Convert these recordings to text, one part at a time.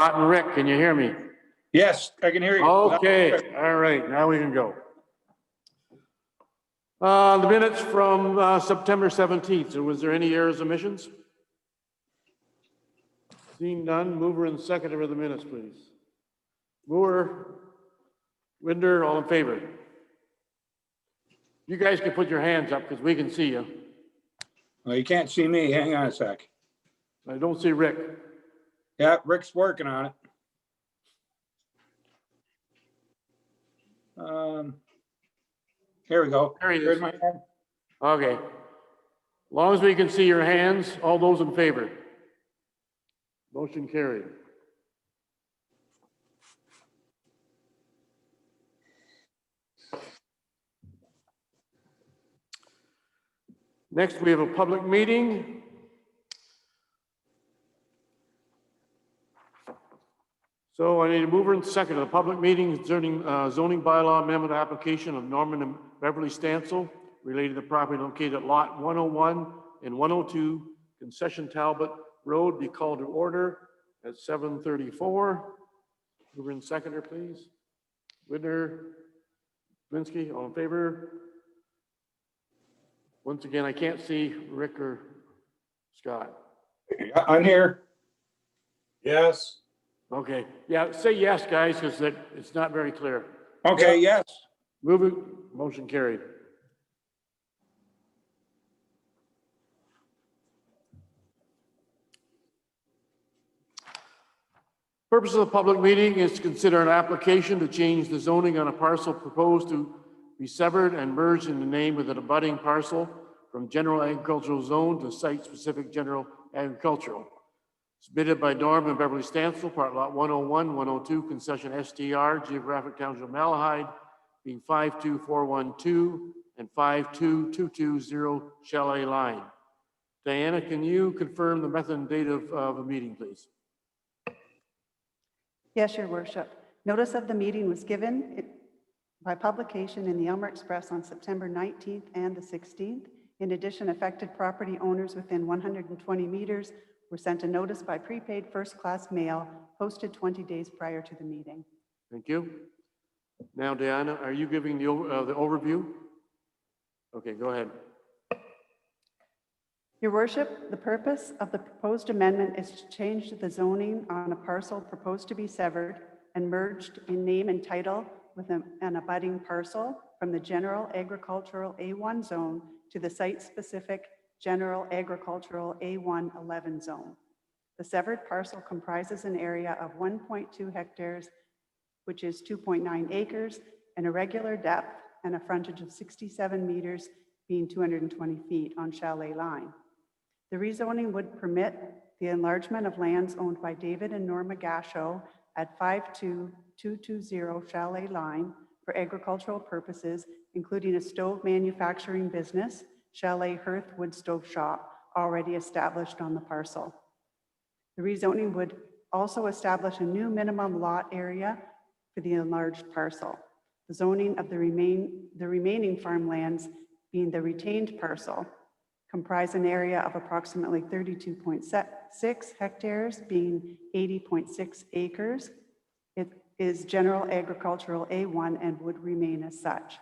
Scott and Rick, can you hear me? Yes, I can hear you. Okay, all right, now we can go. The minutes from September 17th. So was there any errors, omissions? Seeing none, mover and seconder of the minutes, please. Moore, Winder, all in favor? You guys can put your hands up because we can see you. Well, you can't see me. Hang on a sec. I don't see Rick. Yeah, Rick's working on it. Here we go. There he is. Here's my hand. Okay. As long as we can see your hands, all those in favor? Motion carried. Next, we have a public meeting. So I need a mover and second of the public meeting concerning zoning bylaw amendment application of Norman and Beverly Stansel related to property located at lot 101 and 102 Concession Talbot Road be called to order at 7:34. Mover and seconder, please. Widner, Blinsky, all in favor? Once again, I can't see Rick or Scott. I'm here. Yes. Okay, yeah, say yes, guys, because it's not very clear. Okay, yes. Moving, motion carried. Purpose of the public meeting is to consider an application to change the zoning on a parcel proposed to be severed and merged in the name with an abutting parcel from general agricultural zone to site-specific general agricultural. Submitted by Norm and Beverly Stansel, part lot 101, 102, concession STR, geographic township Malahide, being 52412 and 52220 Chalet Line. Diana, can you confirm the method and date of the meeting, please? Yes, Your Worship. Notice of the meeting was given by publication in the Elmer Express on September 19th and the 16th. In addition, affected property owners within 120 meters were sent a notice by prepaid first-class mail posted 20 days prior to the meeting. Thank you. Now, Diana, are you giving the overview? Okay, go ahead. Your Worship, the purpose of the proposed amendment is to change the zoning on a parcel proposed to be severed and merged in name and title with an abutting parcel from the general agricultural A1 zone to the site-specific general agricultural A111 zone. The severed parcel comprises an area of 1.2 hectares, which is 2.9 acres, and a regular depth and a frontage of 67 meters, being 220 feet on Chalet Line. The rezoning would permit the enlargement of lands owned by David and Norma Gasho at 52220 Chalet Line for agricultural purposes, including a stove manufacturing business, Chalet Hearth Wood Stove Shop, already established on the parcel. The rezoning would also establish a new minimum lot area for the enlarged parcel. The zoning of the remaining farmlands, being the retained parcel, comprise an area of approximately 32.6 hectares, being 80.6 acres. It is general agricultural A1 and would remain as such.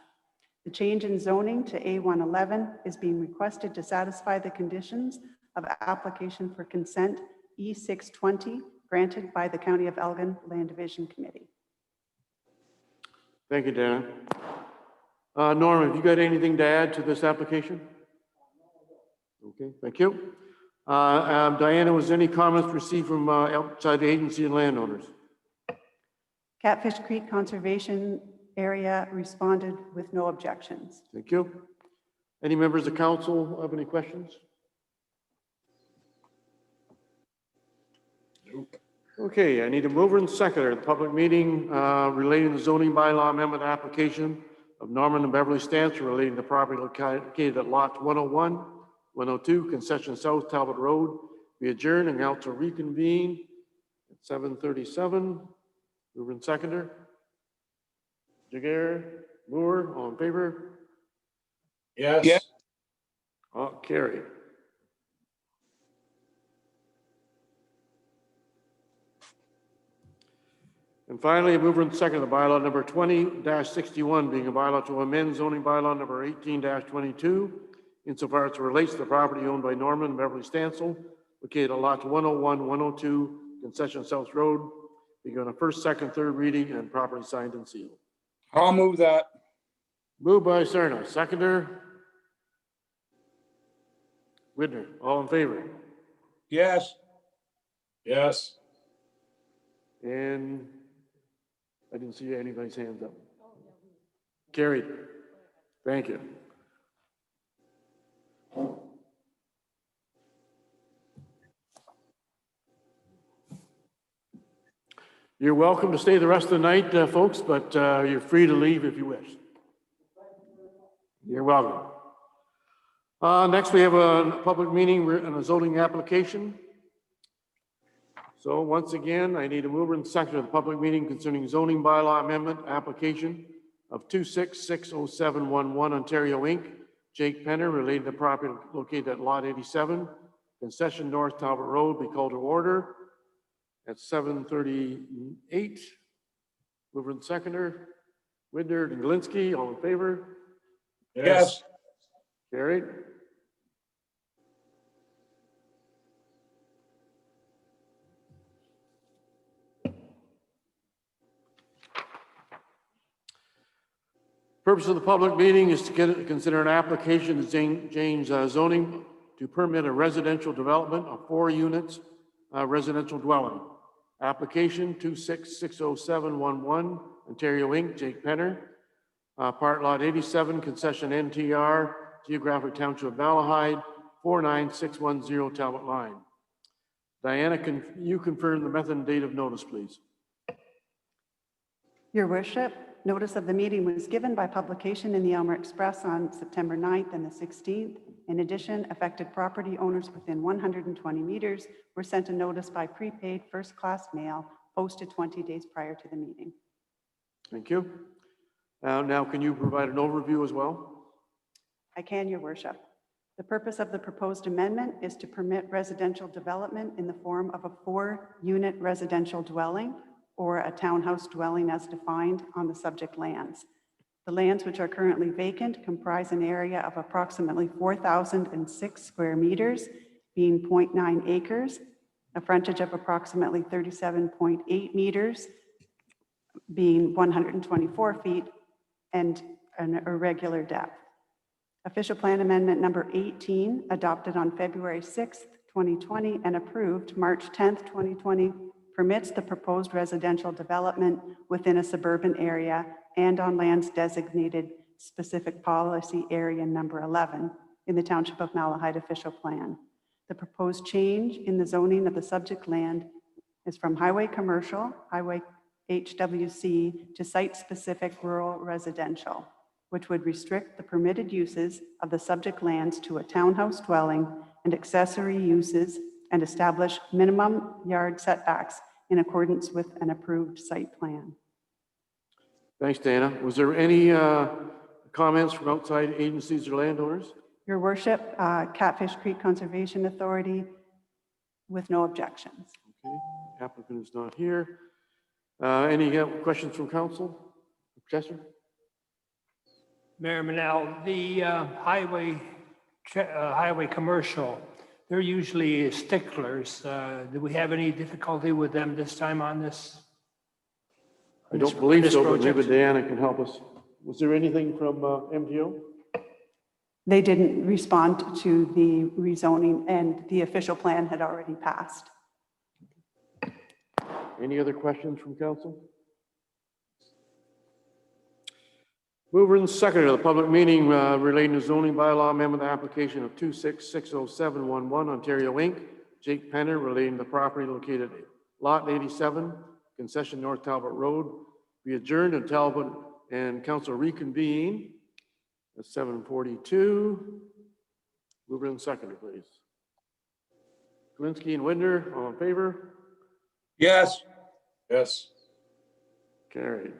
The change in zoning to A111 is being requested to satisfy the conditions of application for consent E620 granted by the County of Elgin Land Division Committee. Thank you, Diana. Norm, have you got anything to add to this application? Okay, thank you. Diana, was any comments received from outside agency and landowners? Catfish Creek Conservation Area responded with no objections. Thank you. Any members of council have any questions? Nope. Okay, I need a mover and seconder. The public meeting relating to zoning bylaw amendment application of Norman and Beverly Stansel relating to property located at lots 101, 102, concession South Talbot Road, be adjourned and council reconvene at 7:37. Mover and seconder. Jagger, Moore, all in favor? Yes. Yeah. All carried. And finally, a mover and second of the bylaw number 20-61 being a bylaw to amend zoning bylaw number 18-22 insofar as it relates to the property owned by Norman Beverly Stansel, located at lots 101, 102, Concession South Road, being on a first, second, third reading and properly signed and sealed. I'll move that. Moved by Cerna, seconder. Widner, all in favor? Yes. Yes. And I didn't see anybody's hands up. Carried. Thank you. You're welcome to stay the rest of the night, folks, but you're free to leave if you wish. You're welcome. Next, we have a public meeting and a zoning application. So once again, I need a mover and seconder of the public meeting concerning zoning bylaw amendment application of 2660711 Ontario Inc. Jake Penner, related to property located at lot 87, concession North Talbot Road, be called to order at 7:38. Mover and seconder, Widner and Galinsky, all in favor? Yes. Carried. Purpose of the public meeting is to consider an application to change zoning to permit a residential development of 4 units residential dwelling. Application 2660711 Ontario Inc. Jake Penner, part lot 87, concession NTR, geographic township of Malahide, 49610 Talbot Line. Diana, can you confirm the method and date of notice, please? Your worship, notice of the meeting was given by publication in the Elmer Express on September 9th and the 16th. In addition, affected property owners within 120 meters were sent a notice by prepaid first-class mail posted 20 days prior to the meeting. Thank you. Now, can you provide an overview as well? I can, your worship. The purpose of the proposed amendment is to permit residential development in the form of a 4-unit residential dwelling or a townhouse dwelling as defined on the subject lands. The lands which are currently vacant comprise an area of approximately 4,006 square meters, being 0.9 acres, a frontage of approximately 37.8 meters, being 124 feet, and an irregular depth. Official Plan Amendment number 18, adopted on February 6th, 2020, and approved March 10th, 2020, permits the proposed residential development within a suburban area and on lands designated specific policy area number 11 in the Township of Malahide official plan. The proposed change in the zoning of the subject land is from highway commercial, highway HWC, to site-specific rural residential, which would restrict the permitted uses of the subject lands to a townhouse dwelling and accessory uses and establish minimum yard setbacks in accordance with an approved site plan. Thanks, Dana. Was there any comments from outside agencies or landowners? Your worship, Catfish Creek Conservation Authority with no objections. Okay, applicant is not here. Any questions from council? Chester? Mayor Manal, the highway commercial, they're usually sticklers. Do we have any difficulty with them this time on this? I don't believe so, but maybe Diana can help us. Was there anything from MTO? They didn't respond to the rezoning and the official plan had already passed. Any other questions from council? Mover and seconder of the public meeting relating to zoning bylaw amendment application of 2660711 Ontario Inc. Jake Penner, relating to property located at lot 87, concession North Talbot Road, be adjourned and Talbot and council reconvene at 7:42. Mover and seconder, please. Galinsky and Widner, all in favor? Yes. Yes. Carried.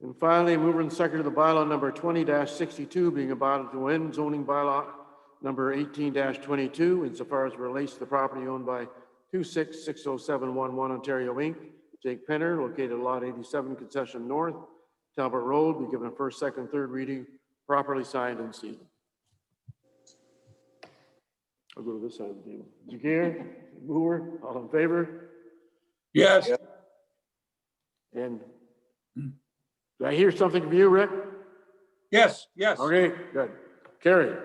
And finally, mover and seconder of the bylaw number 20-62 being about to end zoning bylaw number 18-22 insofar as it relates to the property owned by 2660711 Ontario Inc., Jake Penner, located at Lot 87, Concession North, Talbot Road, be given a first, second, third reading, properly signed and sealed. I'll go to this side of the table. Jagger, Moore, all in favor? Yes. And did I hear something from you, Rick? Yes. Yes. Okay, good. Carry.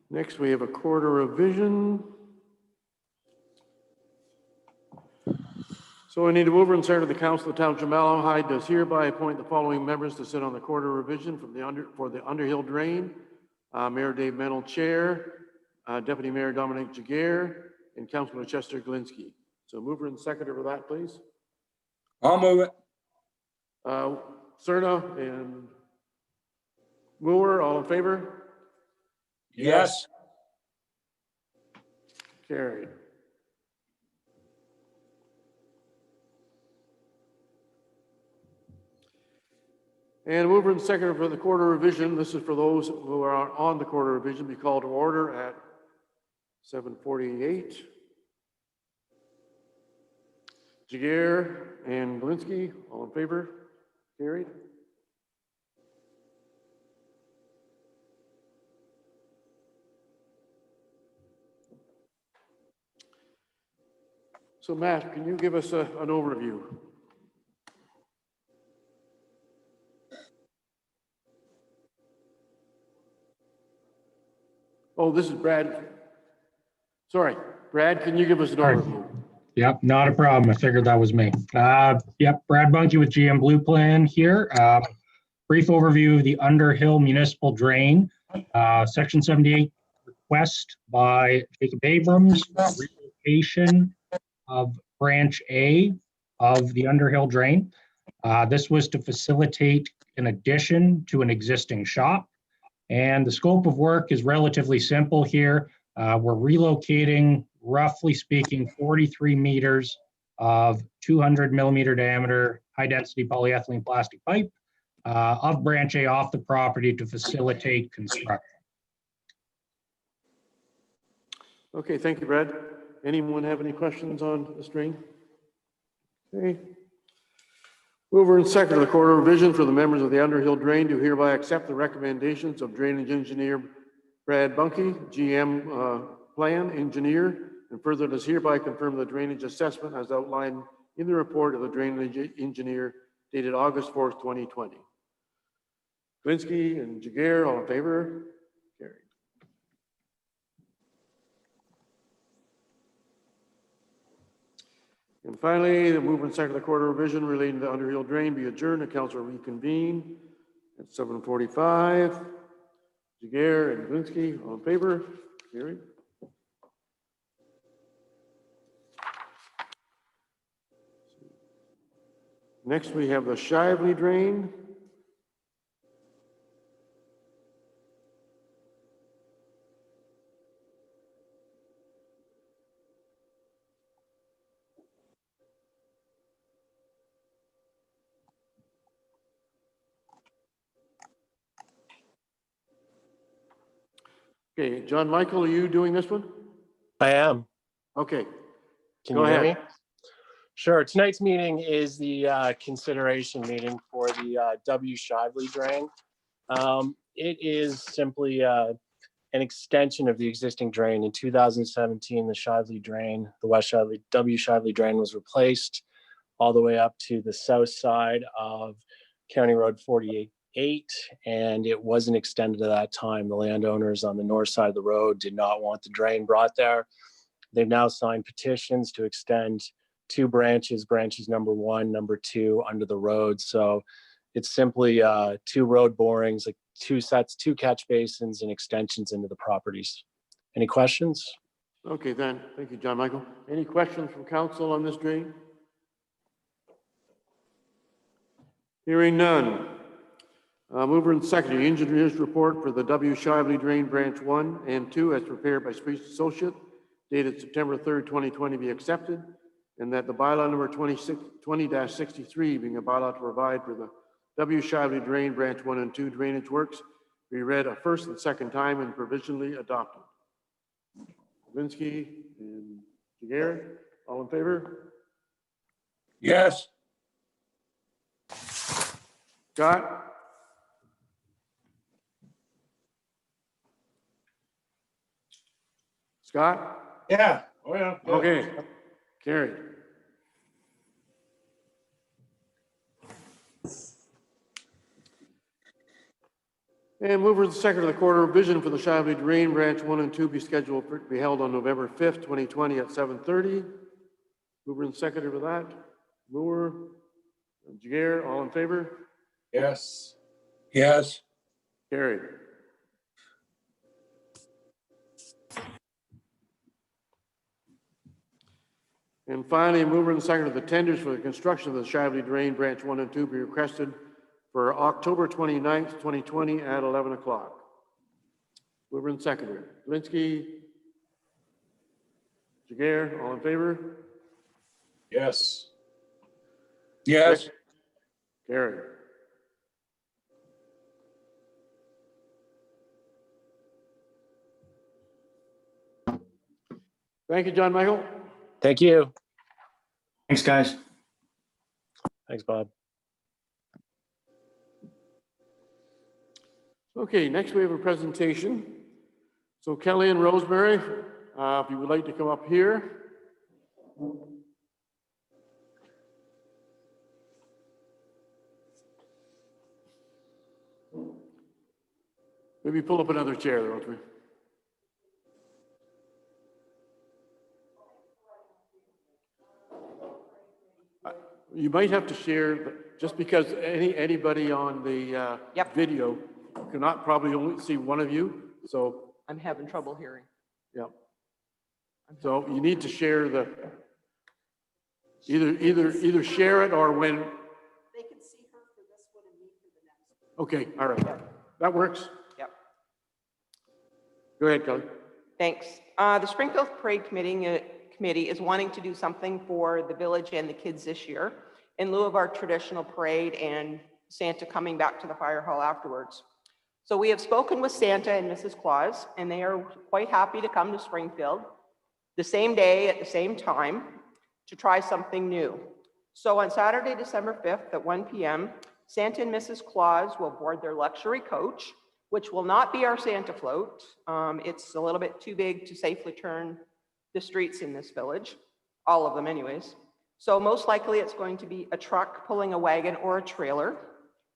Next, we have a quarter revision. So I need to move and second the Council of the Town of Malahide does hereby appoint the following members to sit on the quarter revision for the Underhill Drain. Mayor Dave Mennel, Chair, Deputy Mayor Dominic Jagger, and Councilor Chester Glinski. So mover and seconder for that, please. I'll move it. Cerna and Moore, all in favor? Yes. Carried. And mover and seconder for the quarter revision. This is for those who are on the quarter revision. Be called to order at 7:48. Jagger and Galinsky, all in favor? Carried. So Matt, can you give us an overview? Oh, this is Brad. Sorry, Brad, can you give us an Sorry. overview? Yep, not a problem. I figured that was me. Yep, Brad Bunky with GM Blue Plan here. Brief overview of the Underhill Municipal Drain. Section 78 request by Jacob Abrams, relocation of Branch A of the Underhill Drain. This was to facilitate an addition to an existing shop. And the scope of work is relatively simple here. We're relocating, roughly speaking, 43 meters of 200 millimeter diameter, high density polyethylene plastic pipe of Branch A off the property to facilitate construction. Okay, thank you, Brad. Anyone have any questions on this drain? Okay. Mover and seconder the quarter revision for the members of the Underhill Drain do hereby accept the recommendations of drainage engineer Brad Bunky, GM plan engineer, and further does hereby confirm the drainage assessment as outlined in the report of the drainage engineer dated August 4th, 2020. Glinski and Jagger, all in favor? Carried. And finally, the movement second the quarter revision relating to the Underhill Drain be adjourned and council reconvene at 7:45. Jagger and Glinski, all in favor? Carried. Next, we have the Shively Drain. Okay, John Michael, are you doing this one? I am. Okay, Can Go you hear ahead. me? Sure. Tonight's meeting is the consideration meeting for the W. Shively drain. It is simply an extension of the existing drain. In 2017, the Shively drain, the West Shively, W. Shively drain was replaced all the way up to the south side of County Road 48. And it wasn't extended at that time. The landowners on the north side of the road did not want the drain brought there. They've now signed petitions to extend two branches number 1, number 2 under the road. So it's simply 2 road borings, like 2 catch basins and extensions into the properties. Any questions? okay then. Thank you, John Michael. Any questions from council on this drain? Hearing none. Mover and seconder, the engineer's report for the W. Shively Drain Branch 1 and 2 as prepared by Streets Associate dated September 3rd, 2020 be accepted, and that the bylaw number 20-63 being a bylaw to provide for the W. Shively Drain Branch 1 and 2 drainage works be read a first and second time and provisionally adopted. Linsky and Jagger, all in favor? Yes. Scott? Scott? Yeah. Oh, yeah. Yeah. Okay, carried. And mover and seconder, the quarter revision for the Shively Drain Branch 1 and 2 be scheduled for, be held on November 5th, 2020 at 7:30. Mover and seconder for that. Moore, Jagger, all in favor? Yes. Yes. Carried. And finally, mover and seconder, the tenders for the construction of the Shively Drain Branch 1 and 2 be requested for October 29th, 2020 at 11 o'clock. Mover and seconder, Linsky, Jagger, all in favor? Yes. Yes. Carried. Thank you, John Michael. Thank you. Thanks, guys. Thanks, Bob. Okay, next we have a presentation. So Kelly and Rosemary, if you would like to come up here. Maybe pull up another chair, Rosemary. You might have to share, just because anybody on the Yep. video cannot probably only see one of you, so, I'm having trouble hearing. yeah. So you need to share the, either share it or when. They can see her for this one and me for the next one. Okay, all right, that works. Yep. Go ahead, Kelly. Thanks. The Springfield Parade Committee is wanting to do something for the village and the kids this year in lieu of our traditional parade and Santa coming back to the fire hall afterwards. So we have spoken with Santa and Mrs. Claus, and they are quite happy to come to Springfield the same day at the same time to try something new. So on Saturday, December 5th at 1 p.m., Santa and Mrs. Claus will board their luxury coach, which will not be our Santa float. It's a little bit too big to safely turn the streets in this village, all of them anyways. So most likely it's going to be a truck pulling a wagon or a trailer,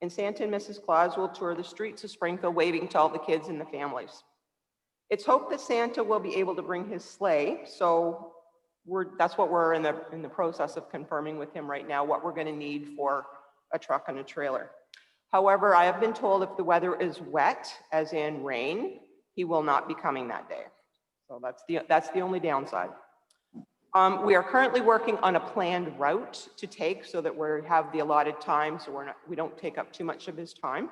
and Santa and Mrs. Claus will tour the streets of Springfield waving to all the kids and the families. It's hoped that Santa will be able to bring his sleigh, so that's what we're in the process of confirming with him right now, what we're going to need for a truck and a trailer. However, I have been told if the weather is wet, as in rain, he will not be coming that day. So that's the only downside. We are currently working on a planned route to take so that we have the allotted time, so we don't take up too much of his time.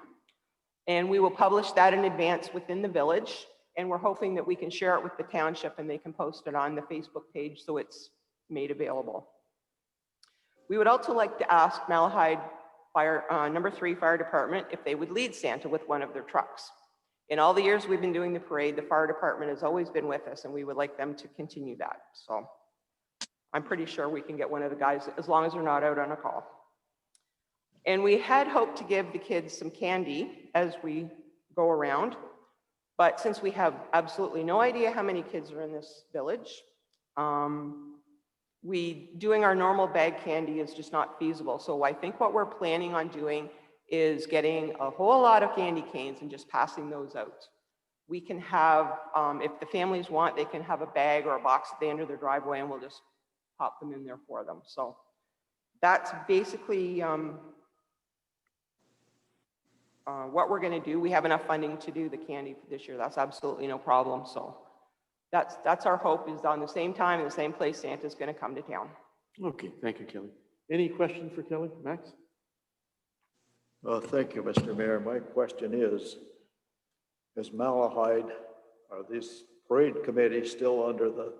And we will publish that in advance within the village. And we're hoping that we can share it with the township and they can post it on the Facebook page so it's made available. We would also like to ask Malahide Number 3 Fire Department if they would lead Santa with one of their trucks. In all the years we've been doing the parade, the fire department has always been with us and we would like them to continue that. So I'm pretty sure we can get one of the guys as long as they're not out on a call. And we had hoped to give the kids some candy as we go around. But since we have absolutely no idea how many kids are in this village, doing our normal bag candy is just not feasible. So I think what we're planning on doing is getting a whole lot of candy canes and just passing those out. We can have, if the families want, they can have a bag or a box at the end of their driveway and we'll just pop them in there for them. So that's basically what we're going to do. We have enough funding to do the candy for this year. That's absolutely no problem. So that's our hope, is on the same time in the same place Santa's going to come to town. Okay, thank you, Kelly. Any questions for Kelly? Max? Thank you, Mr. Mayor. My question is Malahide, are these parade committees still under the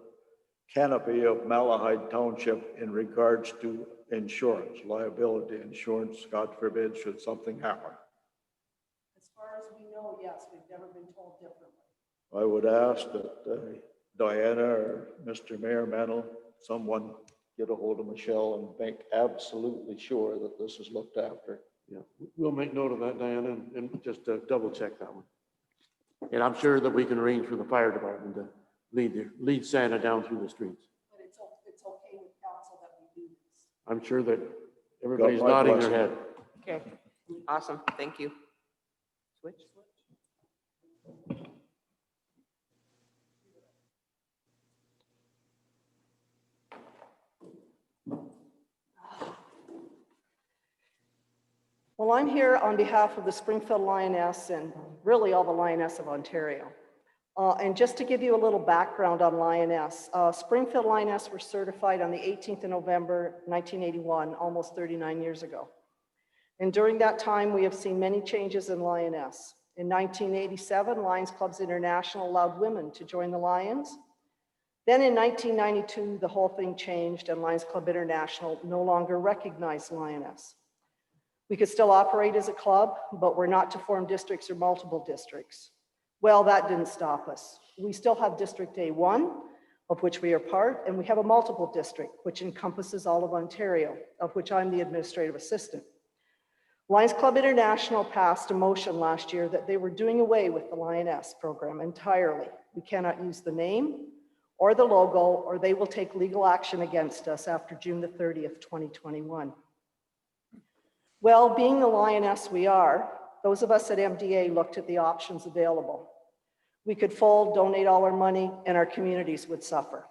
canopy of Malahide Township in regards to insurance, liability insurance, God forbid, should something happen? As far as we know, yes, we've never been told differently. I would ask that Diana or Mr. Mayor Mennel, someone get a hold of Michelle and make absolutely sure that this is looked after. Yeah, we'll make note of that, Diana, and just double check that one. And I'm sure that we can arrange for the fire department to lead Santa down through the streets. But it's okay with council that we do this. I'm sure that everybody's my nodding their blessing. head. Okay, awesome, thank you. Switch. Well, I'm here on behalf of the Springfield Lioness and really all the Lioness of Ontario. And just to give you a little background on Lioness, Springfield Lioness were certified on the 18th of November, 1981, almost 39 years ago. And during that time, we have seen many changes in Lioness. In 1987, Lions Clubs International allowed women to join the Lions. Then in 1992, the whole thing changed and Lions Club International no longer recognized Lioness. We could still operate as a club, but we're not to form districts or multiple districts. Well, that didn't stop us. We still have District A1, of which we are part, and we have a multiple district, which encompasses all of Ontario, of which I'm the administrative assistant. Lions Club International passed a motion last year that they were doing away with the Lioness program entirely. We cannot use the name or the logo, or they will take legal action against us after June the 30th, 2021. Well, being the Lioness we are, those of us at MDA looked at the options available. We could fold, donate all our money, and our communities would suffer.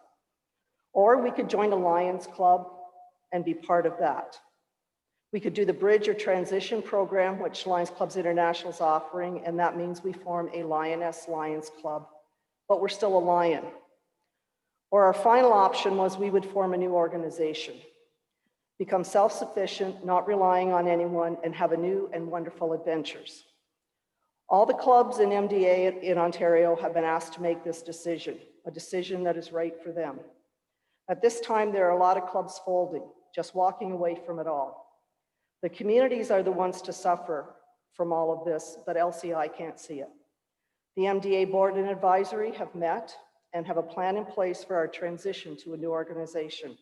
Or we could join a Lions Club and be part of that. We could do the bridge or transition program, which Lions Clubs International is offering, and that means we form a Lioness Lions Club, but we're still a lion. Or our final option was we would form a new organization, become self-sufficient, not relying on anyone, and have a new and wonderful adventures. All the clubs in MDA in Ontario have been asked to make this decision, a decision that is right for them. At this time, there are a lot of clubs folding, just walking away from it all. The communities are the ones to suffer from all of this, but LCI can't see it. The MDA board and advisory have met and have a plan in place for our transition to a new organization.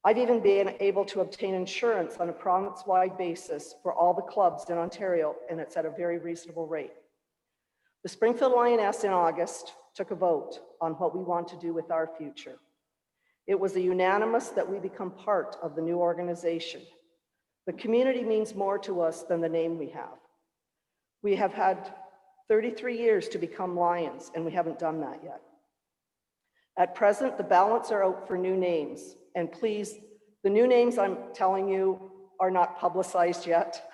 I've even been able to obtain insurance on a province-wide basis for all the clubs in Ontario, and it's at a very reasonable rate. The Springfield Lioness in August took a vote on what we want to do with our future. It was unanimous that we become part of the new organization. The community means more to us than the name we have. We have had 33 years to become Lions, and we haven't done that yet. At present, the ballots are out for new names. And please, the new names I'm telling you are not publicized yet.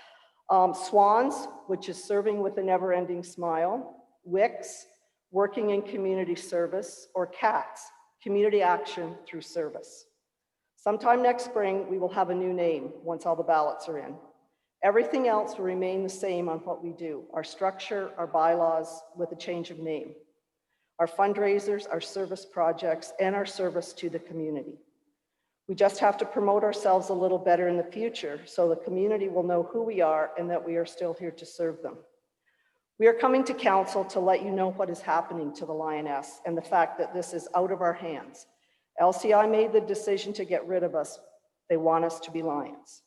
Swans, which is serving with a never-ending smile. WICS, working in community service. Or CATS, community action through service. Sometime next spring, we will have a new name once all the ballots are in. Everything else will remain the same on what we do, our structure, our bylaws, with a change of name. Our fundraisers, our service projects, and our service to the community. We just have to promote ourselves a little better in the future so the community will know who we are and that we are still here to serve them. We are coming to council to let you know what is happening to the Lioness and the fact that this is out of our hands. LCI made the decision to get rid of us. They want us to be Lions.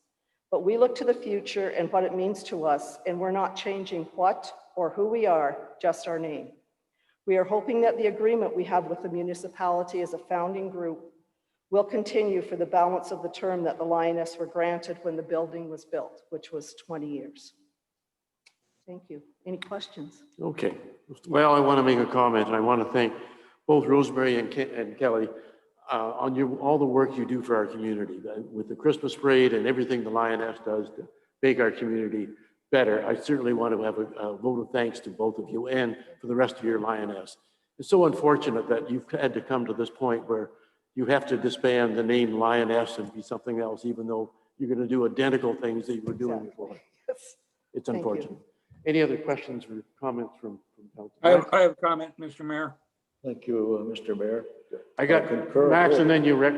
But we look to the future and what it means to us, and we're not changing what or who we are, just our name. We are hoping that the agreement we have with the municipality as a founding group will continue for the balance of the term that the Lioness were granted when the building was built, which was 20 years. Thank you. Any questions? Okay. Well, I want to make a comment, and I want to thank both Rosemary and Kelly on all the work you do for our community with the Christmas parade and everything the Lioness does to make our community better. I certainly want to have a vote of thanks to both of you and for the rest of your Lioness. It's so unfortunate that you've had to come to this point where you have to disband the name Lioness and be something else, even though you're going to do identical things that you were doing before. It's Thank you. unfortunate. Any other questions or comments from council? I have a comment, Mr. Mayor. Thank you, Mr. Mayor. I got concur Max and then you, Rick.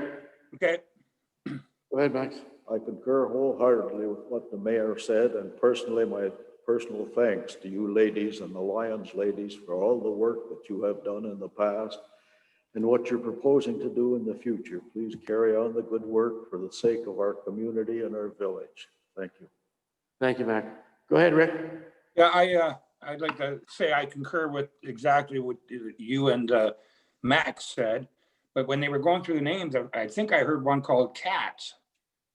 Okay. Go ahead, Max. I concur wholeheartedly with what the mayor said, and personally, my personal thanks to you ladies and the Lions ladies for all the work that you have done in the past and what you're proposing to do in the future. Please carry on the good work for the sake of our community and our village. Thank you. Thank you, Mac. Go ahead, Rick. Yeah, I'd like to say I concur with exactly what you and Max said. But when they were going through the names, I think I heard one called Cats.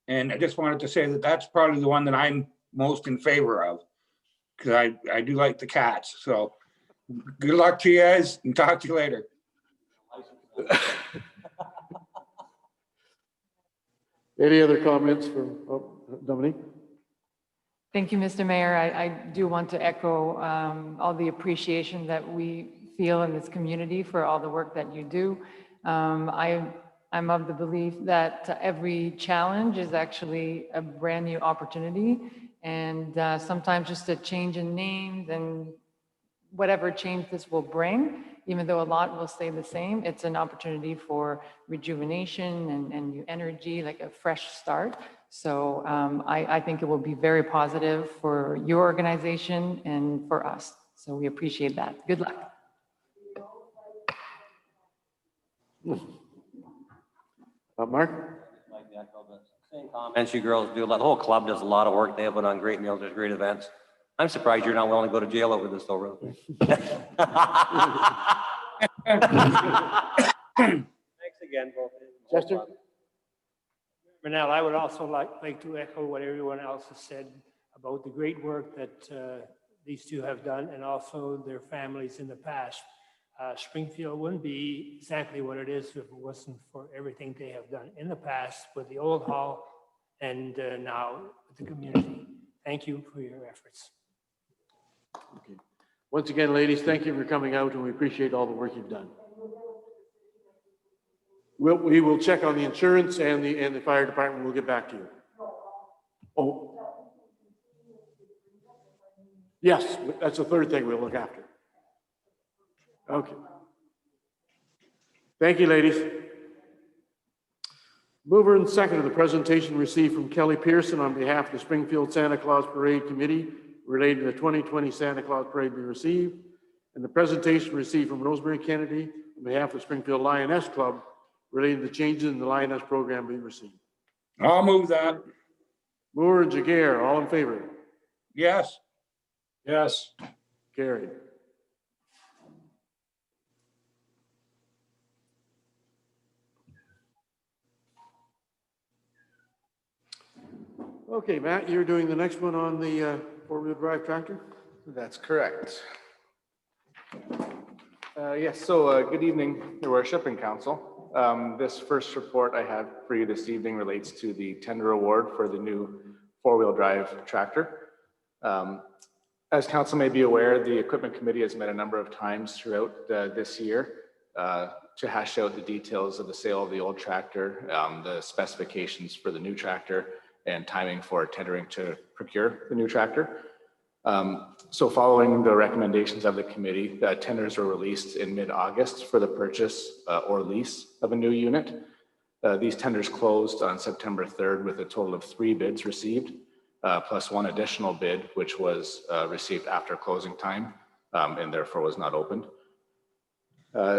And I just wanted to say that that's probably the one that I'm most in favor of, because I do like the Cats. So good luck to you guys and talk to you later. Any other comments from Dominique? Thank you, Mr. Mayor. I do want to echo all the appreciation that we feel in this community for all the work that you do. I'm of the belief that every challenge is actually a brand new opportunity, and sometimes just a change in names and whatever change this will bring, even though a lot will stay the same, it's an opportunity for rejuvenation and new energy, like a fresh start. So I think it will be very positive for your organization and for us. So we appreciate that. Good luck. Mark? Same comments you girls do. The whole club does a lot of work. They put on great meals. There's great events. I'm surprised you're not willing to go to jail over this, though, really. Thanks again, both. Chester? Manel, I would also like to echo what everyone else has said about the great work that these two have done, and also their families in the past. Springfield wouldn't be exactly what it is if it wasn't for everything they have done in the past with the old hall and now with the community. Thank you for your efforts. Okay. Once again, ladies, thank you for coming out, and we appreciate all the work you've done. We will check on the insurance and the fire department. We'll get back to you. Oh. Yes, that's the third thing we'll look after. Okay. Thank you, ladies. Mover and second of the presentation received from Kelly Pearson on behalf of the Springfield Santa Claus Parade Committee related to the 2020 Santa Claus Parade be received, and the presentation received from Rosemary Kennedy on behalf of the Springfield Lioness Club relating to changes in the Lioness program be received. I'll move that. Moore and Jaguar, all in favor? Yes. Yes. Carried. Okay, Matt, you're doing the next one on the four-wheel drive tractor? That's correct. Yes, so good evening, Your Worship and Council. This first report I have for you this evening relates to the tender award for the new four-wheel drive tractor. As Council may be aware, the Equipment Committee has met a number of times throughout this year to hash out the details of the sale of the old tractor, the specifications for the new tractor, and timing for tendering to procure the new tractor. So following the recommendations of the committee, the tenders were released in mid-August for the purchase or lease of a new unit. These tenders closed on September 3rd with a total of 3 bids received, plus one additional bid, which was received after closing time and therefore was not opened.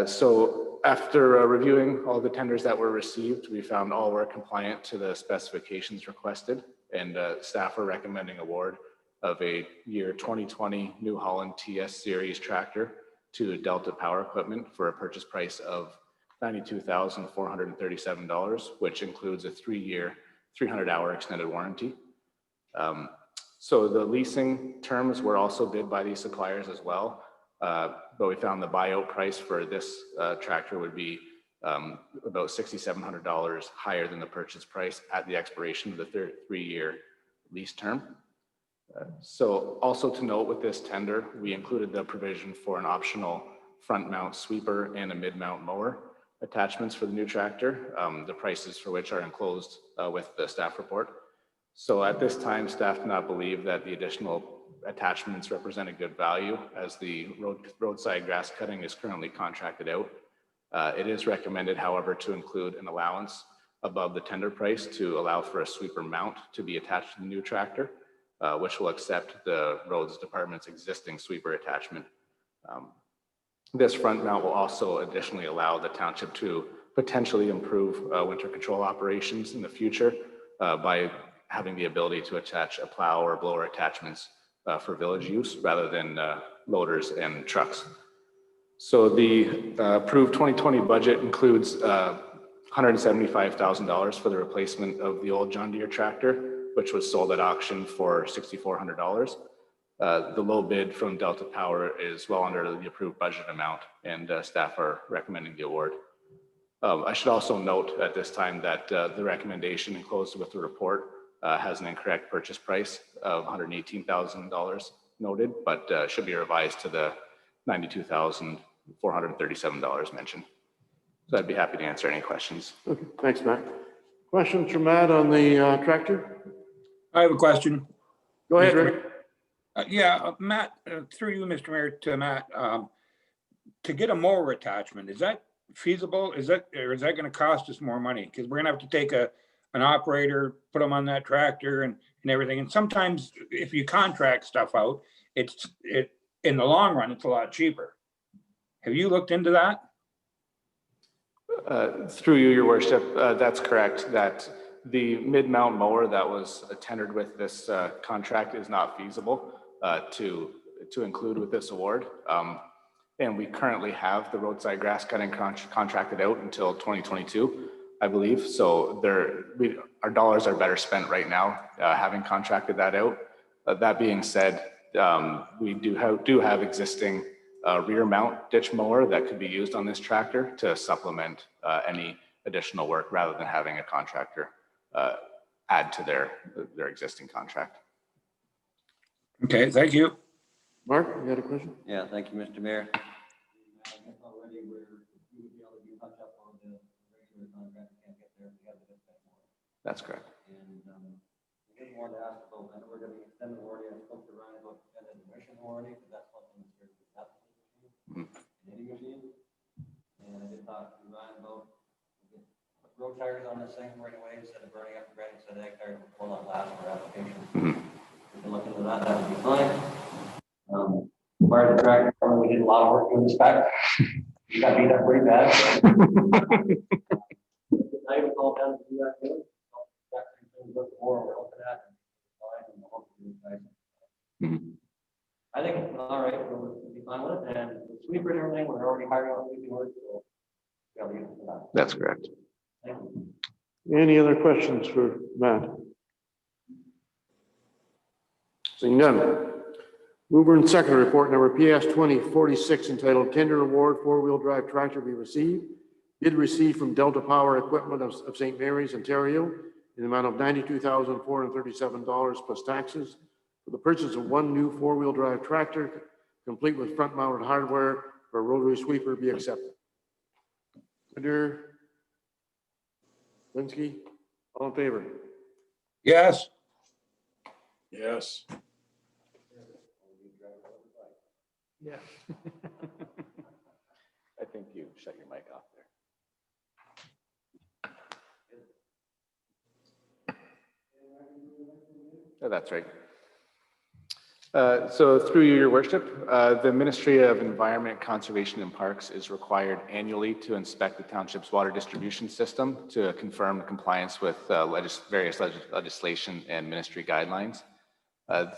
So after reviewing all the tenders that were received, we found all were compliant to the specifications requested, and staff are recommending award of a year 2020 New Holland TS Series tractor to Delta Power Equipment for a purchase price of $92,437, which includes a 3-year, 300-hour extended warranty. So the leasing terms were also bid by these suppliers as well, but we found the buyout price for this tractor would be about $6,700 higher than the purchase price at the expiration of the 3-year lease term. So also to note with this tender, we included the provision for an optional front mount sweeper and a mid mount mower attachments for the new tractor, the prices for which are enclosed with the staff report. So at this time, staff do not believe that the additional attachments represent a good value as the roadside grass cutting is currently contracted out. It is recommended, however, to include an allowance above the tender price to allow for a sweeper mount to be attached to the new tractor, which will accept the roads department's existing sweeper attachment. This front mount will also additionally allow the township to potentially improve winter control operations in the future by having the ability to attach a plow or blower attachments for village use rather than loaders and trucks. So the approved 2020 budget includes $175,000 for the replacement of the old John Deere tractor, which was sold at auction for $6,400. The low bid from Delta Power is well under the approved budget amount, and staff are recommending the award. I should also note at this time that the recommendation enclosed with the report has an incorrect purchase price of $118,000 noted, but should be revised to the $92,437 mentioned. So I'd be happy to answer any questions. Okay, thanks, Matt. Questions from Matt on the tractor? I have a question. Go ahead, Mr. Rick. Matt, through you, Mr. Mayor, to Matt, to get a mower attachment, is that feasible? Or is that going to cost us more money? Because we're going to have to take an operator, put them on that tractor and everything. And sometimes if you contract stuff out, in the long run, it's a lot cheaper. Have you looked into that? Through you, your worship, that's correct. That the mid-mount mower that was tendered with this contract is not feasible to include with this award. And we currently have the roadside grass cutting contracted out until 2022, I believe. So our dollars are better spent right now having contracted that out. That being said, we do have existing rear mount ditch mower that could be used on this tractor to supplement any additional work rather than having a contractor add to their existing contract. Okay, thank you. Mark, you got a question? Yeah, thank you, Mr. Mayor. That's correct. And I just wanted to ask about, I know we're going to extend the warranty. I spoke to Ryan about extended emission warranty because that's something that's very good in any machine. And I did talk to Ryan about road tires on this thing right away instead of burning up the brand, instead of egg tires will not last for application. We can look into that. That would be fine. Part of the tractor, we did a lot of work doing this back. We got beat up pretty bad. I was all down to do that too. More we're looking at I think it's all right. We'll be fine with it. And the sweeper and everything, we're already hiring on sweeping work, so we'll be for that. That's correct. Thank you. Any other questions for Matt? Seeing none. Mover and seconder report number PS 2046 entitled Tender Award 4-Wheel Drive Tractor be received. Bid received from Delta Power Equipment of St. Mary's, Ontario, in the amount of $92,437 plus taxes for the purchase of one new 4-wheel drive tractor, complete with front-mounted hardware for a rotary sweeper be accepted. Under Linsky, all in favor? Yes. Yes. Yeah. I think you shut your mic off there. Oh, that's right. So through you, your worship, the Ministry of Environment, Conservation and Parks is required annually to inspect the township's water distribution system to confirm compliance with various legislation and ministry guidelines.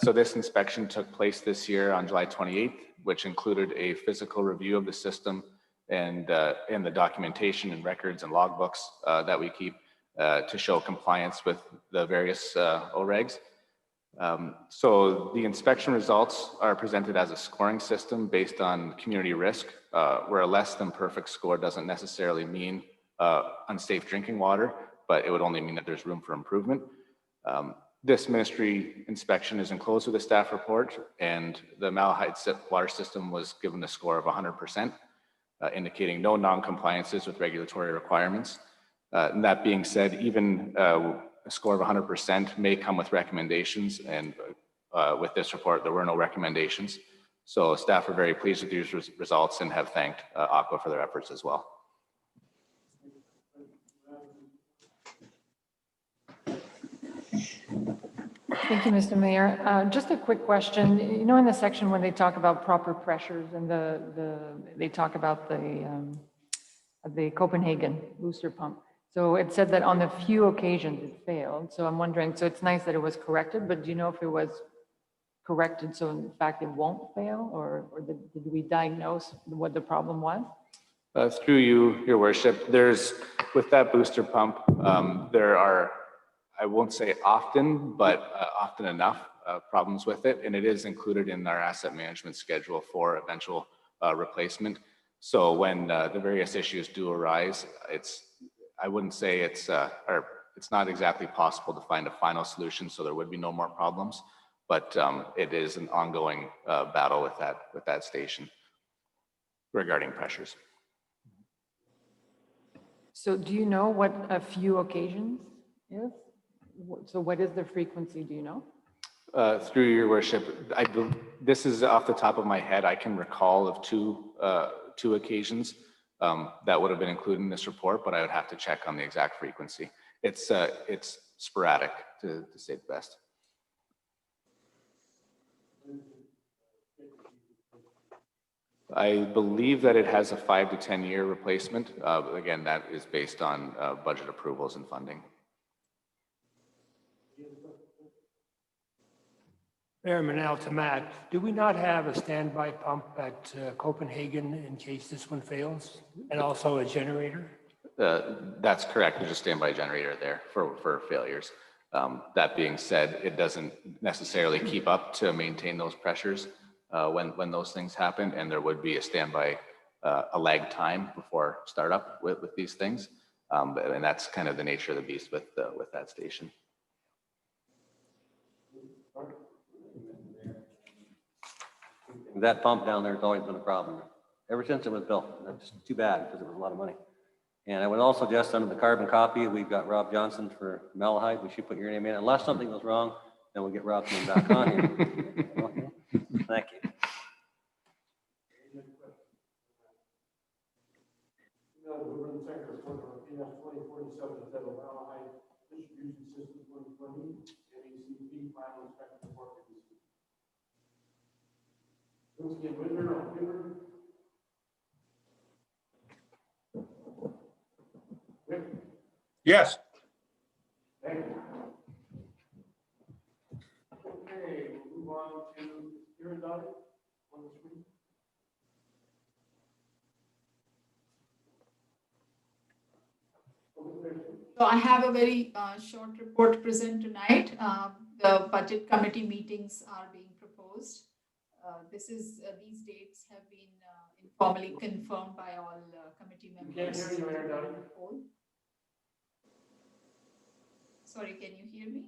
So this inspection took place this year on July 28th, which included a physical review of the system and the documentation and records and logbooks that we keep to show compliance with the various OREGs. So the inspection results are presented as a scoring system based on community risk, where a less than perfect score doesn't necessarily mean unsafe drinking water, but it would only mean that there's room for improvement. This ministry inspection is enclosed with a staff report, and the Malahide water system was given a score of 100%, indicating no non-compliances with regulatory requirements. And that being said, even score of 100% may come with recommendations, and with this report, there were no recommendations. So staff are very pleased with these results and have thanked Aqua for their efforts as well. Thank you, Mr. Mayor. Just a quick question. You know, in the section when they talk about proper pressures and they talk about the Copenhagen booster pump. So it said that on a few occasions it failed. So I'm wondering, so it's nice that it was corrected, but do you know if it was corrected so in fact it won't fail, or did we diagnose what the problem was? Through you, Your Worship, there's, with that booster pump, there are, I won't say often, but often enough problems with it, and it is included in our asset management schedule for eventual replacement. So when the various issues do arise, I wouldn't say it's not exactly possible to find a final solution, so there would be no more problems, but it is an ongoing battle with that station regarding pressures. So do you know what a few occasions is? So what is the frequency, do you know? Through Your Worship, this is off the top of my head. I can recall of two occasions that would have been included in this report, but I would have to check on the exact frequency. It's sporadic, to say the best. I believe that it has a 5 to 10 year replacement. Again, that is based on budget approvals and funding. Mayor Manal, to Matt, do we not have a standby pump at Copenhagen in case this one fails, and also a generator? That's correct. There's a standby generator there for failures. That being said, it doesn't necessarily keep up to maintain those pressures when those things happen, and there would be a standby, a lag time before startup with these things, and that's kind of the nature of the beast with that station. That pump down there has always been a problem ever since it was built. That's too bad because it was a lot of money. And I would also suggest under the carbon copy, we've got Rob Johnson for Malahide. We should put your name in. Unless something goes wrong, then we'll get Rob's name back on here. Okay. Thank you. Yes. Thank you. Okay, we'll move on to Karen Dottie on the screen. So I have a very short report to present tonight. The budget committee meetings are being proposed. These dates have been informally confirmed by all committee members. Can't hear you, Mayor Dottie. Sorry, can you hear me?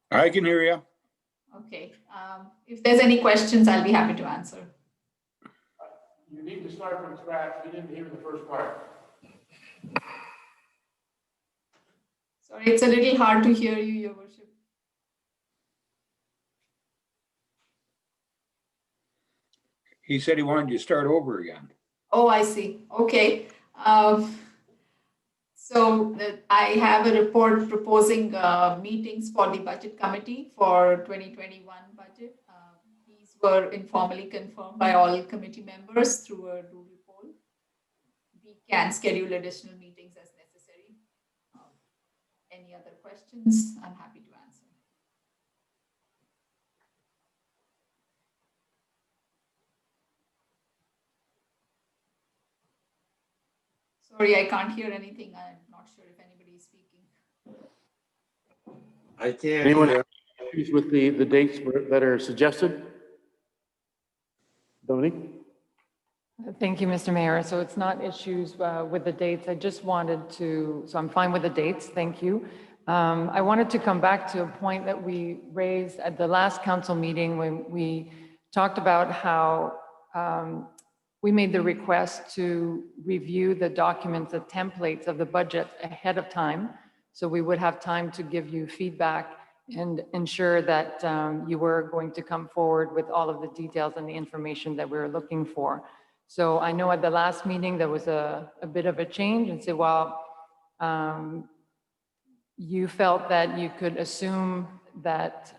I can hear you. Okay. If there's any questions, I'll be happy to answer. You need to start from scratch. We didn't hear the first part. Sorry, it's a little hard to hear you, Your Worship. He said he wanted you to start over again. Oh, I see. Okay. So I have a report proposing meetings for the budget committee for 2021 budget. These were informally confirmed by all committee members through a doodle poll. We can schedule additional meetings as necessary. Any other questions? I'm happy to answer. Sorry, I can't hear anything. I'm not sure if anybody is speaking. I can't Anyone hear. have issues with the dates that are suggested? Dominique? Thank you, Mr. Mayor. So it's not issues with the dates. I just wanted to, so I'm fine with the dates. Thank you. I wanted to come back to a point that we raised at the last council meeting when we talked about how we made the request to review the documents, the templates of the budget ahead of time. So we would have time to give you feedback and ensure that you were going to come forward with all of the details and the information that we were looking for. So I know at the last meeting, there was a bit of a change and say, well, you felt that you could assume that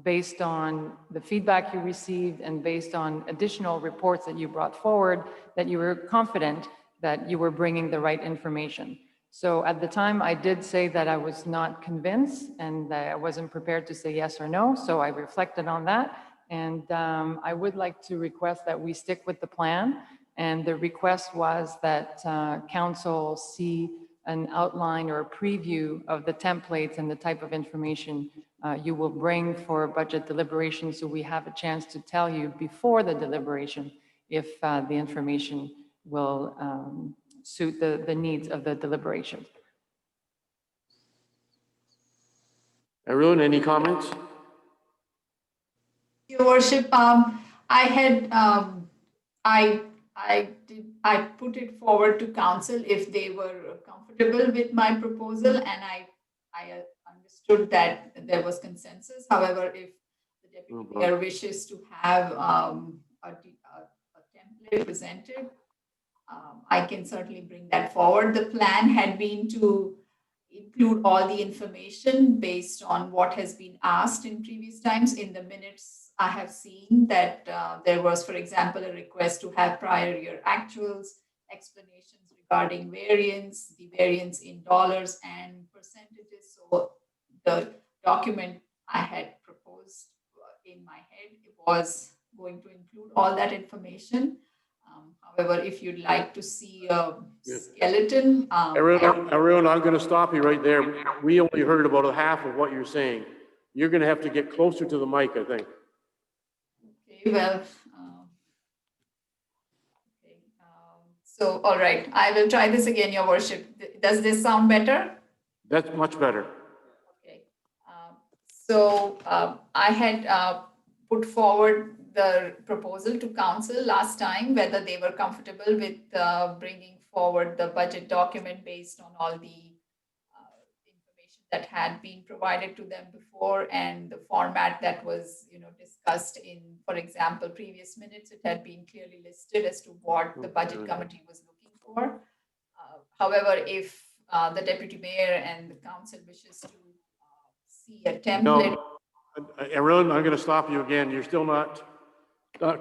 based on the feedback you received and based on additional reports that you brought forward, that you were confident that you were bringing the right information. So at the time, I did say that I was not convinced and that I wasn't prepared to say yes or no. So I reflected on that. And I would like to request that we stick with the plan. And the request was that council see an outline or a preview of the templates and the type of information you will bring for budget deliberations, so we have a chance to tell you before the deliberation if the information will suit the needs of the deliberation. Arun, any comments? Your worship, I had, I put it forward to council if they were comfortable with my proposal, and I understood that there was consensus. However, if the deputy mayor wishes to have a template presented, I can certainly bring that forward. The plan had been to include all the information based on what has been asked in previous times. In the minutes, I have seen that there was, for example, a request to have prior year actuals, explanations regarding variance, the variance in dollars and percentages. So the document I had proposed in my head, it was going to include all that information. However, if you'd like to see a skeleton. Arun, I'm going to stop you right there. We only heard about a half of what you're saying. You're going to have to get closer to the mic, I think. Okay, well, so, all right, I will try this again, your worship. Does this sound better? That's much better. Okay. So I had put forward the proposal to council last time, whether they were comfortable with bringing forward the budget document based on all the information that had been provided to them before and the format that was, discussed in, for example, previous minutes. It had been clearly listed as to what the budget committee was looking for. However, if the deputy mayor and the council wishes to see a template. No, Arun, I'm going to stop you again. You're still not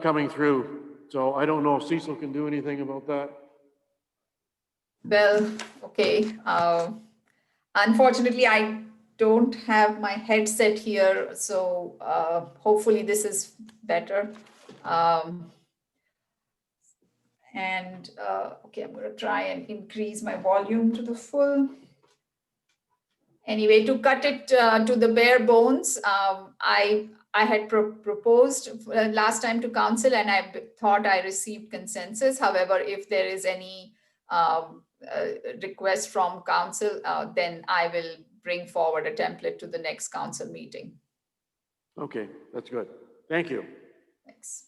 coming through. So I don't know if Cecil can do anything about that. Well, okay. Unfortunately, I don't have my headset here, so hopefully this is better. Okay, I'm going to try and increase my volume to the full. Anyway, to cut it to the bare bones, I had proposed last time to council, and I thought I received consensus. However, if there is any request from council, then I will bring forward a template to the next council meeting. Okay, that's good. Thank you. Thanks.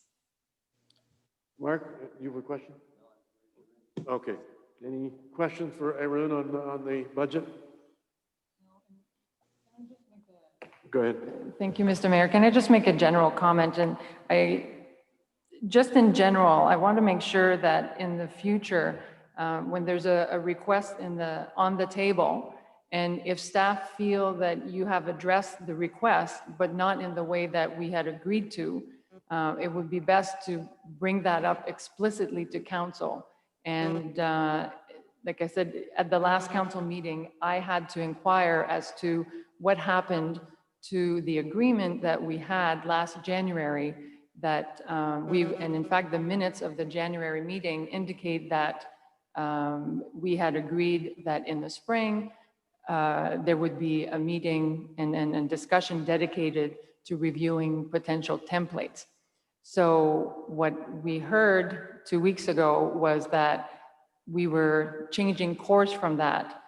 Mark, you have a question? Okay. Any questions for Arun on the budget? Go ahead. Thank you, Mr. Mayor. Can I just make a general comment? And just in general, I want to make sure that in the future, when there's a request on the table, and if staff feel that you have addressed the request, but not in the way that we had agreed to, it would be best to bring that up explicitly to council. And like I said, at the last council meeting, I had to inquire as to what happened to the agreement that we had last January that and in fact, the minutes of the January meeting indicate that we had agreed that in the spring, there would be a meeting and discussion dedicated to reviewing potential templates. So what we heard 2 weeks ago was that we were changing course from that,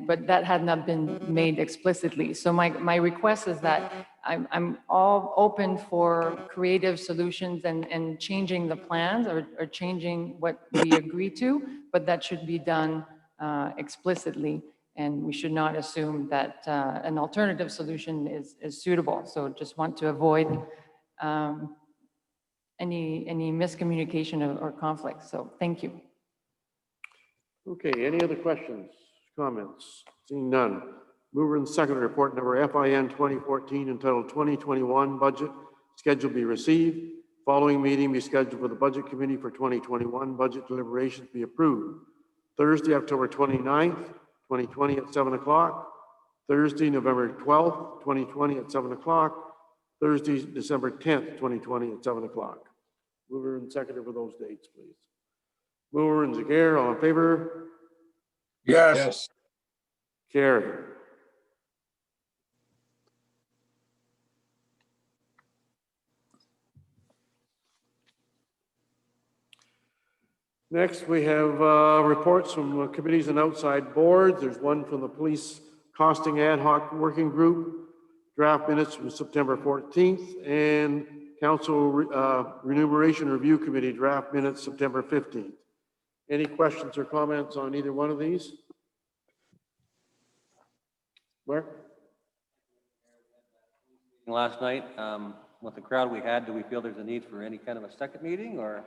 but that had not been made explicitly. So my request is that I'm all open for creative solutions and changing the plans or changing what we agree to, but that should be done explicitly. And we should not assume that an alternative solution is suitable. So just want to avoid any miscommunication or conflict. So thank you. Okay, any other questions, comments? Seeing none. Mover and seconder, report number FIN 2014 entitled 2021 Budget Schedule be received. Following meeting be scheduled for the Budget Committee for 2021 budget deliberations be approved. Thursday, October 29th, 2020 at 7 o'clock. Thursday, November 12th, 2020 at 7 o'clock. Thursday, December 10th, 2020 at 7 o'clock. Mover and seconder for those dates, please. Mover and Zager, all in favor? Yes. Carried. Next, we have reports from committees and outside boards. There's one from the Police Costing Ad Hoc Working Group, draft minutes from September 14th, and Council Remuneration Review Committee, draft minutes September 15th. Any questions or comments on either one of these? Mark? Last night, with the crowd we had, do we feel there's a need for any kind of a second meeting or?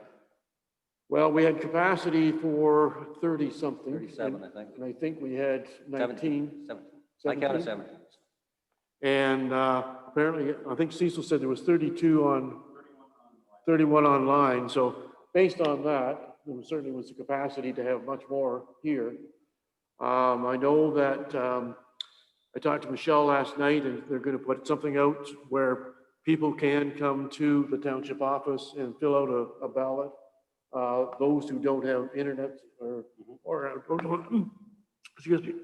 Well, we had capacity for 30 something. 37, I think. And I think we had 19. 17. I counted 17. And apparently, I think Cecil said there was 32 on, 31 online. So based on that, there certainly was the capacity to have much more here. I know that I talked to Michelle last night, and they're going to put something out where people can come to the township office and fill out a ballot. Those who don't have internet or excuse me,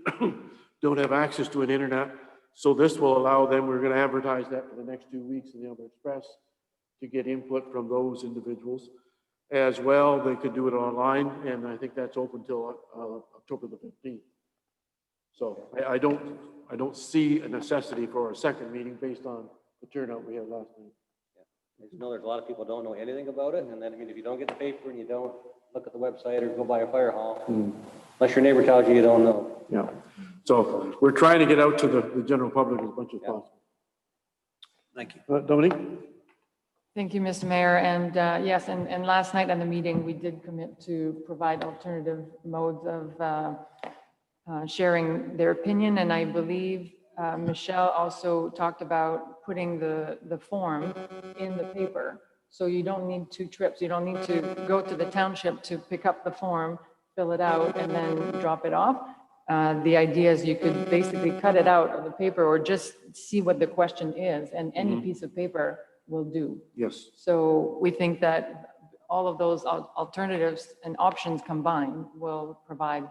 don't have access to an internet. So this will allow them, we're going to advertise that for the next 2 weeks in the Alberta Express to get input from those individuals. As well, they could do it online, and I think that's open till October the 15th. So I don't see a necessity for a second meeting based on the turnout we had last night. I just know there's a lot of people don't know anything about it, and then, I mean, if you don't get the paper and you don't look at the website or go by a fire hall, unless your neighbor tells you, you don't know. Yeah, so we're trying to get out to the general public as much as possible. Thank you. Dominique? Thank you, Mr. Mayor. And yes, and last night on the meeting, we did commit to provide alternative modes of sharing their opinion. And I believe Michelle also talked about putting the form in the paper. So you don't need 2 trips. You don't need to go to the township to pick up the form, fill it out, and then drop it off. The idea is you could basically cut it out of the paper or just see what the question is, and any piece of paper will do. Yes. So we think that all of those alternatives and options combined will provide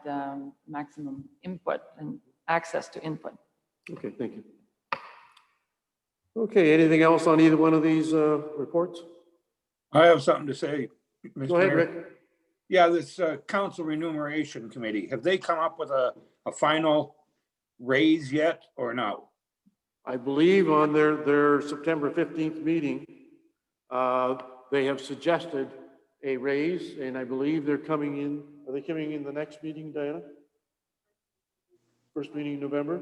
maximum input and access to input. Okay, thank you. Okay, anything else on either one of these reports? I have something to say, Mr. Go ahead, Mayor. Rick. Yeah, this Council Remuneration Committee, have they come up with a final raise yet or no? I believe on their September 15th meeting, they have suggested a raise, and I believe they're coming in. Are they coming in the next meeting, Diana? First meeting in November?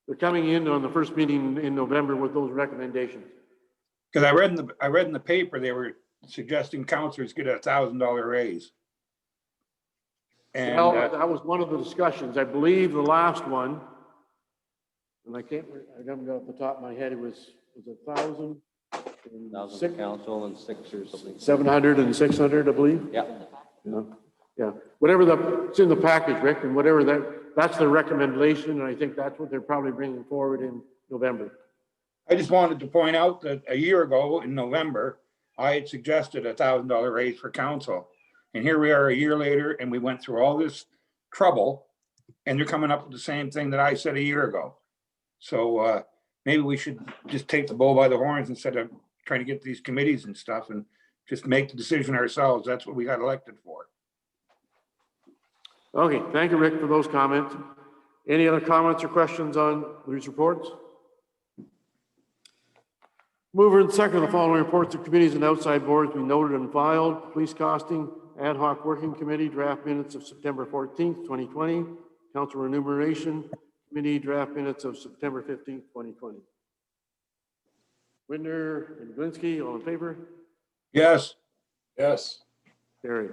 They're coming in on the first meeting in November with those recommendations. Because I read in the paper, they were suggesting councilors get a $1,000 raise. And Well, that was one of the discussions. I believe the last one, and I haven't got off the top of my head, it was 1,000. 1,000 for council and 6 or something. 700 and 600, I believe. Yeah. Yeah. Whatever it's in the package, Rick, and whatever that's their recommendation, and I think that's what they're probably bringing forward in November. I just wanted to point out that a year ago in November, I had suggested a $1,000 raise for council. And here we are a year later, and we went through all this trouble, and they're coming up with the same thing that I said a year ago. So maybe we should just take the bull by the horns instead of trying to get these committees and stuff and just make the decision ourselves. That's what we got elected for. Okay, thank you, Rick, for those comments. Any other comments or questions on these reports? Mover and second, the following reports of committees and outside boards be noted and filed. Police Costing Ad Hoc Working Committee, draft minutes of September 14th, 2020. Council Remuneration Committee, draft minutes of September 15th, 2020. Winder and Glinsky, all in favor? Yes. Yes. Carried.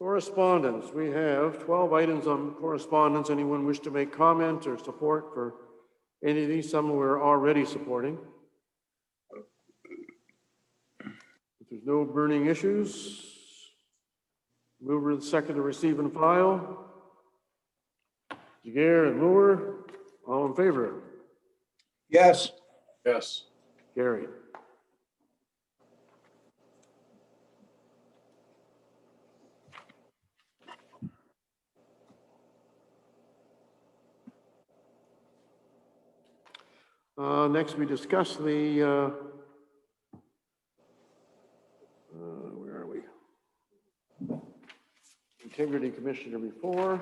Correspondence, we have 12 items on correspondence. Anyone wish to make comment or support for any of these? Some we're already supporting. If there's no burning issues, mover and second to receive and file. Jager and Moore, all in favor? Yes. Yes. Carried. Next, we discuss the, where are we? Integrity Commissioner before.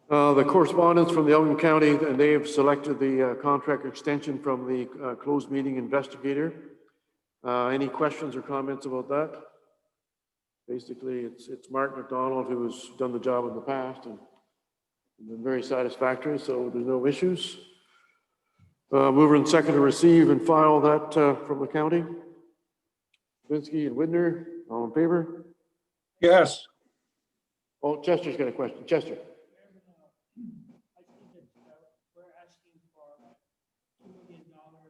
The correspondence from the Elgin County, and they have selected the contract extension from the closed meeting investigator. Any questions or comments about that? Basically, it's Mark McDonald who has done the job in the past and been very satisfactory, so there's no issues. Mover and second to receive and file that from the county. Vinsky and Widner, all in favor? Yes. Oh, Chester's got a question. Chester. We're asking for $2 million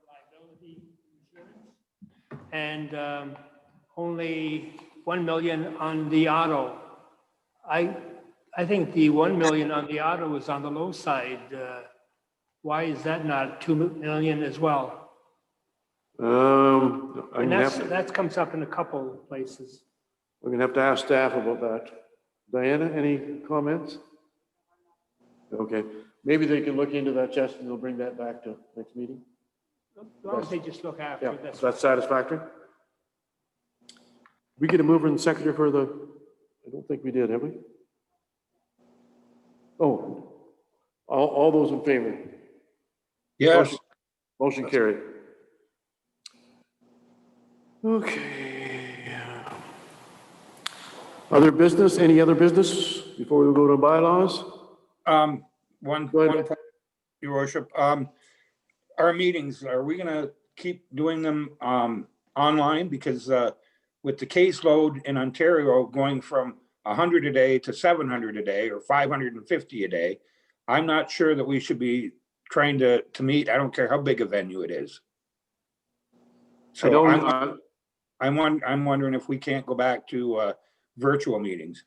liability insurance and only 1 million on the auto. I think the 1 million on the auto is on the low side. Why is that not 2 million as well? And that comes up in a couple places. We're gonna have to ask staff about that. Diana, any comments? Okay, maybe they can look into that, Chester, and they'll bring that back to next meeting. As long as they just look after Yeah, it, so that's satisfactory. We get a mover and seconder for the, I don't think we did, have we? Oh, all those in favor? Yes. Motion carried. Okay. Other business, any other business before we go to bylaws? One Go ahead. point, Your Worship. Our meetings, are we gonna keep doing them online? Because with the caseload in Ontario going from 100 a day to 700 a day or 550 a day, I'm not sure that we should be trying to meet. I don't care how big a venue it is. So I'm wondering if we can't go back to virtual meetings.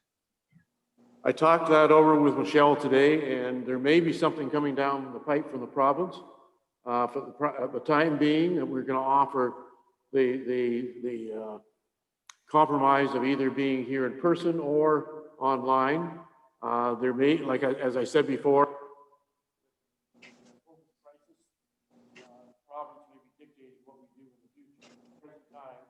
I talked that over with Michelle today, and there may be something coming down the pipe from the province. For the time being, we're going to offer the compromise of either being here in person or online. There may, like as I said before, province may be dictating what we do in the future. At the present time,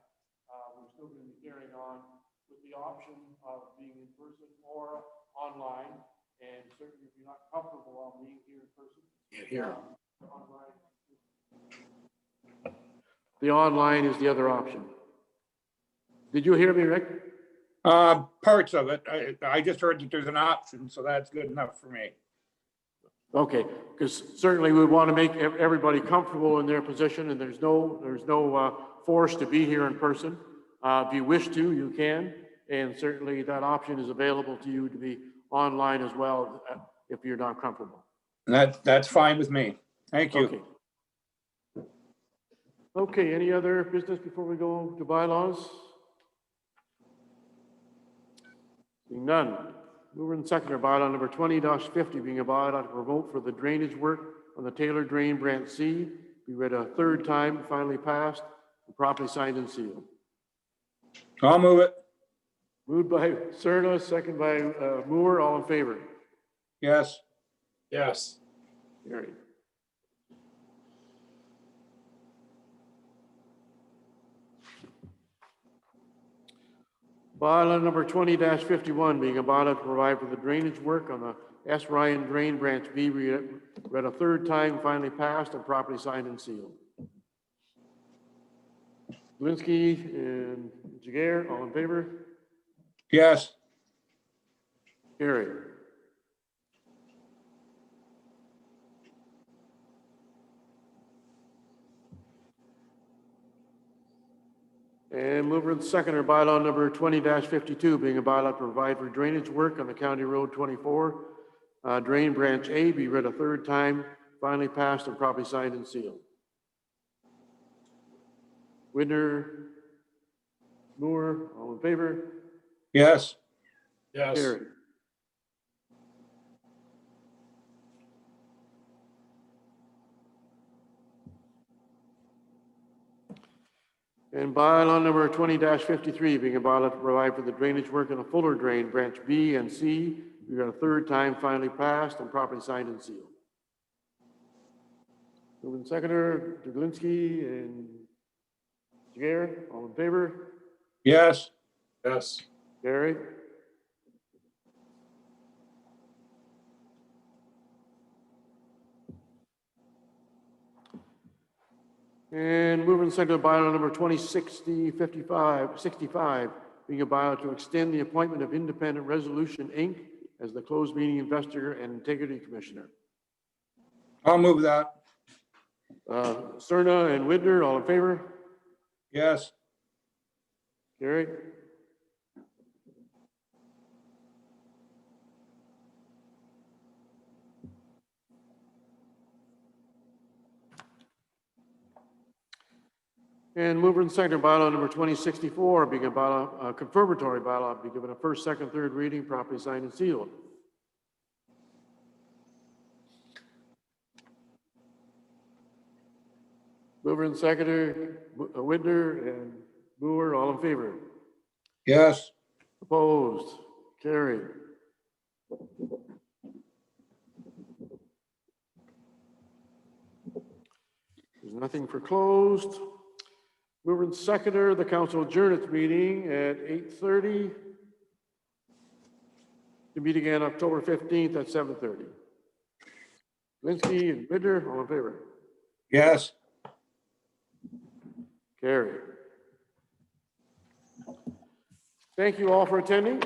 we're still going to be carrying on with the option of being in person or online, and certainly if you're not comfortable on being here in person. Here. The online is the other option. Did you hear me, Rick? Parts of it. I just heard that there's an option, so that's good enough for me. Okay, because certainly we want to make everybody comfortable in their position, and there's no force to be here in person. If you wish to, you can, and certainly that option is available to you to be online as well if you're not comfortable. That's fine with me. Thank you. Okay. Okay, any other business before we go to bylaws? Seeing none. Mover and seconder, bylaw number 20-50 being a bylaw to promote for the drainage work on the Taylor Drain Branch C. Be read a third time, finally passed, and properly signed and sealed. I'll move it. Moved by Cerna, second by Moore, all in favor? Yes. Yes. Carried. Bylaw number 20-51, being a bylaw to provide for the drainage work on the S. Ryan Drain Branch B, read a third time, finally passed, and properly signed and sealed. Linsky and Jagger, all in favor? Yes. Carried. And mover and seconder, bylaw number 20-52, being a bylaw to provide for drainage work on the County Road 24, Drain Branch A, be read a third time, finally passed, and properly signed and sealed. Widner, Moore, all in favor? Yes. Yes. Carried. And bylaw number 20-53, being a bylaw to provide for the drainage work in a Fuller Drain, Branch B and C, we got a third time, finally passed, and properly signed and sealed. Moving seconder, Duglinski and Jagger, all in favor? Yes. Yes. Carried. And moving second to bylaw number 2065, being a bylaw to extend the appointment of Independent Resolution, Inc. as the closed meeting investigator and integrity commissioner. I'll move that. Cerna and Widner, all in favor? Yes. Carried. And mover and seconder, bylaw number 2064, being a bylaw, confirmatory bylaw, be given a first, second, third reading, properly signed and sealed. Mover and seconder, Widner and Boer, all in favor? Yes. Opposed? Carried. There's nothing for closed. Mover and seconder, the council adjourn its meeting at 8:30. To meet again October 15th at 7:30. Linsky and Bidder, all in favor? Yes. Carried. Thank you all for attending.